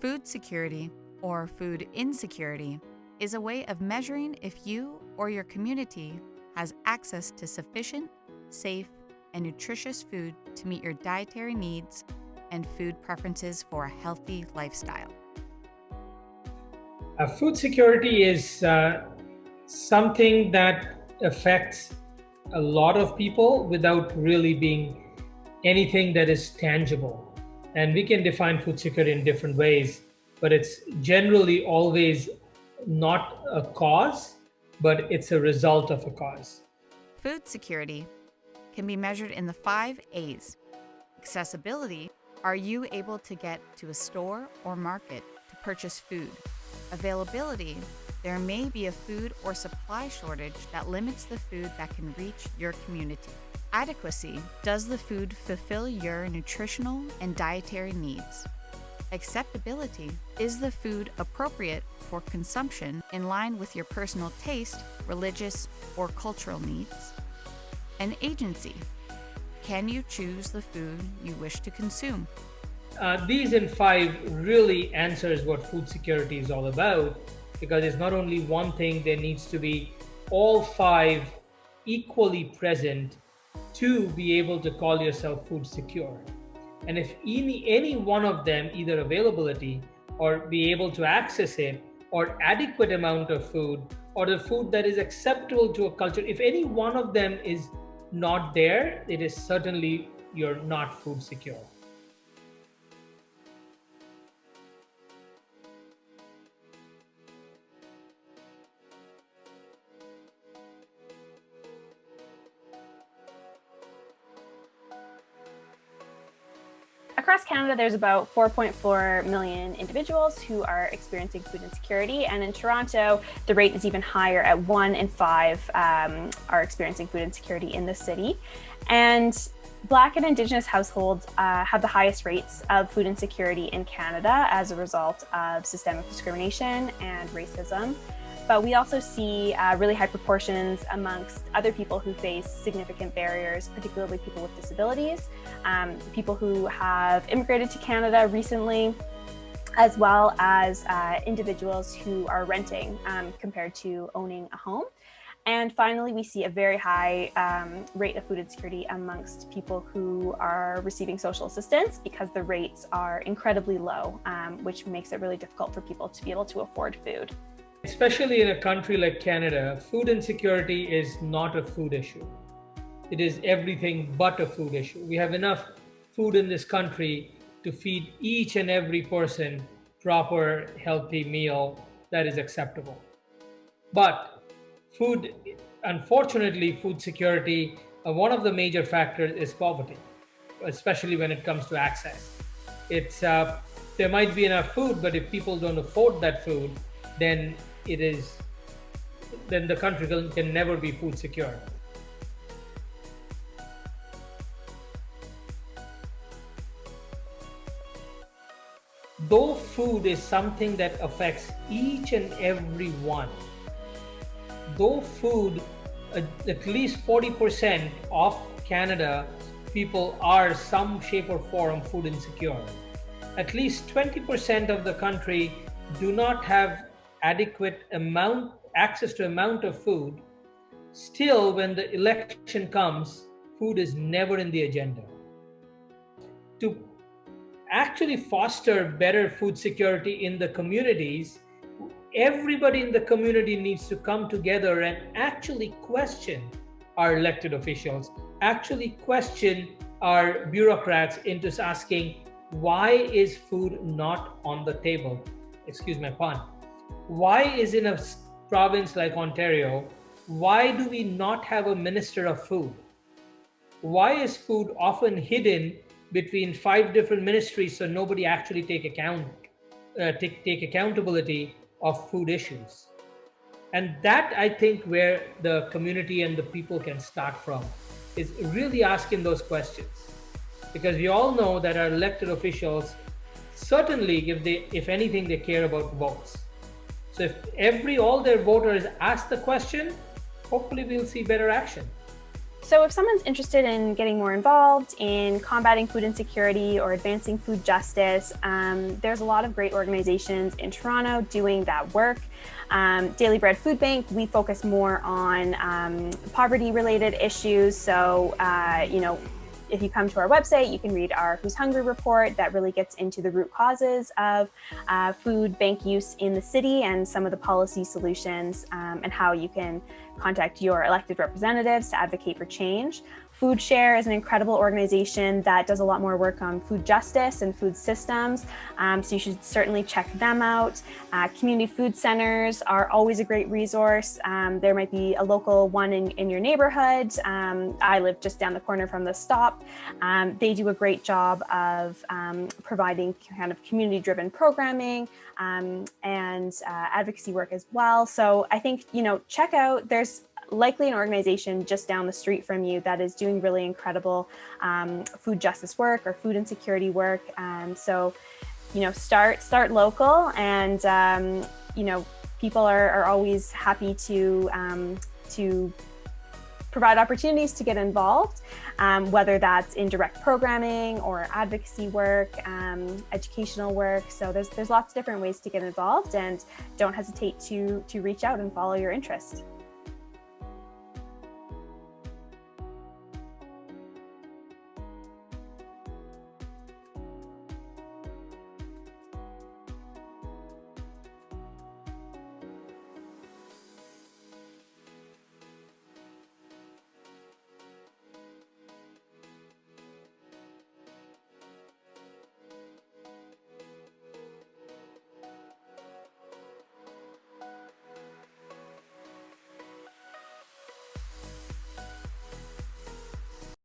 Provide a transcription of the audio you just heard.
Food security, or food insecurity, is a way of measuring if you or your community has access to sufficient, safe, and nutritious food to meet your dietary needs and food preferences for a healthy lifestyle. Food security is something that affects a lot of people without really being anything that is tangible. And we can define food security in different ways, but it's generally always not a cause, but it's a result of a cause. Food security can be measured in the 5 A's. Accessibility: are you able to get to a store or market to purchase food? Availability: there may be a food or supply shortage that limits the food that can reach your community. Adequacy: does the food fulfill your nutritional and dietary needs? Acceptability: is the food appropriate for consumption in line with your personal taste, religious, or cultural needs? And agency: can you choose the food you wish to consume? These in five really answers what food security is all about, because it's not only one thing, there needs to be all five equally present to be able to call yourself food secure. And if any one of them, either availability or be able to access it, or adequate amount of food, or the food that is acceptable to a culture, if any one of them is not there, it is certainly you're not food secure. Across Canada, there's about 4.4 million individuals who are experiencing food insecurity, and in Toronto, the rate is even higher at 1 in 5 are experiencing food insecurity in the city. And Black and Indigenous households have the highest rates of food insecurity in Canada as a result of systemic discrimination and racism. But we also see really high proportions amongst other people who face significant barriers, particularly people with disabilities, people who have immigrated to Canada recently, as well as individuals who are renting compared to owning a home. And finally, we see a very high rate of food insecurity amongst people who are receiving social assistance, because the rates are incredibly low, which makes it really difficult for people to be able to afford food. Especially in a country like Canada, food insecurity is not a food issue. It is everything but a food issue. We have enough food in this country to feed each and every person proper, healthy meal that is acceptable. But unfortunately, food security, one of the major factors is poverty, especially when it comes to access. There might be enough food, but if people don't afford that food, then the country can never be food secure. Though food is something that affects each and every one, though food, at least 40% of Canada people are some shape or form food insecure. At least 20% of the country do not have adequate access to amount of food. Still, when the election comes, food is never in the agenda. To actually foster better food security in the communities, everybody in the community needs to come together and actually question our elected officials, actually question our bureaucrats into asking, why is food not on the table? Excuse my pun. Why is in a province like Ontario, why do we not have a minister of food? Why is food often hidden between 5 different ministries so nobody actually take accountability of food issues? And that, I think, where the community and the people can start from, is really asking those questions. Because we all know that our elected officials, certainly if anything, they care about votes. So if all their voters ask the question, hopefully we'll see better action. So if someone's interested in getting more involved in combating food insecurity or advancing food justice, there's a lot of great organizations in Toronto doing that work. Daily Bread Food Bank, we focus more on poverty-related issues. So, if you come to our website, you can read our Who's Hungry report that really gets into the root causes of food bank use in the city and some of the policy solutions and how you can contact your elected representatives to advocate for change. Food Share is an incredible organization that does a lot more work on food justice and food systems, so you should certainly check them out. Community food centers are always a great resource. There might be a local one in your neighborhood. I live just down the corner from the stop. They do a great job of providing kind of community-driven programming and advocacy work as well. So I think, check out, there's likely an organization just down the street from you that is doing really incredible food justice work or food insecurity work. So, start local, and people are always happy to provide opportunities to get involved, whether that's in direct programming or advocacy work, educational work. So there's lots of different ways to get involved, and don't hesitate to reach out and follow your interest.